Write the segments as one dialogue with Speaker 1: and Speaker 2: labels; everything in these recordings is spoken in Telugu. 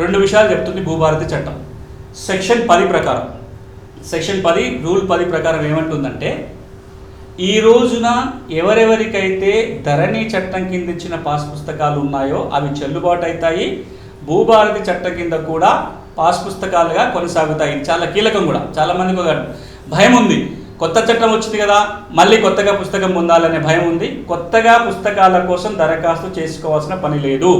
Speaker 1: రెండు విషయాలు చెప్తుంది భూభారతి చట్టం. సెక్షన్ 10 ప్రకారం, సెక్షన్ 10 రూల్ 10 ప్రకారం ఏమంటుందంటే, ఈ రోజున ఎవరెవరికైతే ధరణి చట్టం కింద ఇచ్చిన పాస్ పుస్తకాలు ఉన్నాయో అవి చెల్లుబాటు అవుతాయి. భూభారతి చట్టం కింద కూడా పాస్ పుస్తకాలుగా కొనసాగుతాయి. చాలా కీలకం కూడా. చాలామందికి ఒక భయం ఉంది, కొత్త చట్టం వచ్చింది కదా మళ్ళీ కొత్తగా పుస్తకం పొందాలనే భయం ఉంది. కొత్తగా పుస్తకాల కోసం దరఖాస్తు చేసుకోవాల్సిన పని లేదు.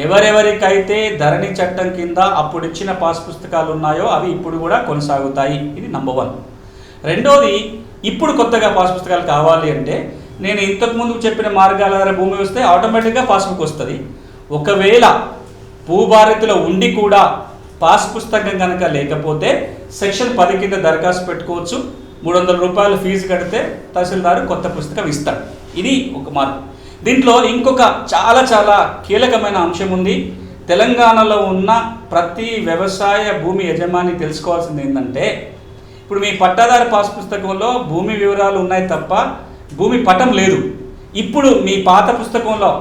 Speaker 1: ఎవరెవరికైతే ధరణి చట్టం కింద అప్పుడు ఇచ్చిన పాస్ పుస్తకాలు ఉన్నాయో అవి ఇప్పుడు కూడా కొనసాగుతాయి. ఇది నంబర్ 1. రెండోది, ఇప్పుడు కొత్తగా పాస్ పుస్తకాలు కావాలి అంటే నేను ఇంతకుముందు చెప్పిన మార్గాల ద్వారా భూమి వస్తే ఆటోమేటిక్గా పాస్బుక్ వస్తుంది. ఒకవేళ భూభారతిలో ఉండి కూడా పాస్ పుస్తకం కనుక లేకపోతే సెక్షన్ 10 కింద దరఖాస్తు పెట్టుకోవచ్చు. 300 రూపాయలు ఫీజు కడితే తహసీల్దారు కొత్త పుస్తకం ఇస్తాడు. ఇది ఒక మార్గం. దీంట్లో ఇంకొక చాలా కీలకమైన అంశం ఉంది. తెలంగాణలో ఉన్న ప్రతి వ్యవసాయ భూమి యజమాని తెలుసుకోవాల్సింది ఏంటంటే, ఇప్పుడు మీ పట్టాదారు పాస్ పుస్తకంలో భూమి వివరాలు ఉన్నాయి తప్ప భూమి పటం లేదు. ఇప్పుడు మీ పాత పుస్తకంలో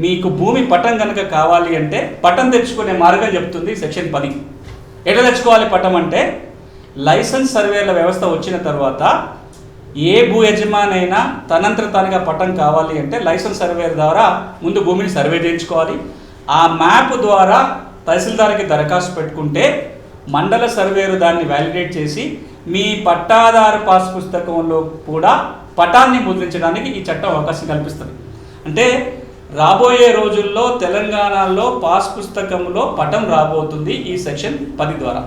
Speaker 1: మీకు భూమి పటం కనుక కావాలి అంటే పటం తెచ్చుకునే మార్గం చెప్తుంది సెక్షన్ 10. ఎట్లా తెచ్చుకోవాలి పటం అంటే, లైసెన్స్ సర్వేల వ్యవస్థ వచ్చిన తర్వాత ఏ భూ యజమాని అయినా తనంతట తానుగా పటం కావాలి అంటే లైసెన్స్ సర్వే ద్వారా ముందు భూమిని సర్వే చేయించుకోవాలి. ఆ మ్యాప్ ద్వారా తహసీల్దార్కి దరఖాస్తు పెట్టుకుంటే మండల సర్వేరు దాన్ని వ్యాలిడేట్ చేసి మీ పట్టాదారు పాస్ పుస్తకంలో కూడా పటాన్ని ముద్రించడానికి ఈ చట్టం అవకాశం కల్పిస్తుంది. అంటే రాబోయే రోజుల్లో తెలంగాణలో పాస్ పుస్తకంలో పటం రాబోతుంది ఈ సెక్షన్ 10 ద్వారా.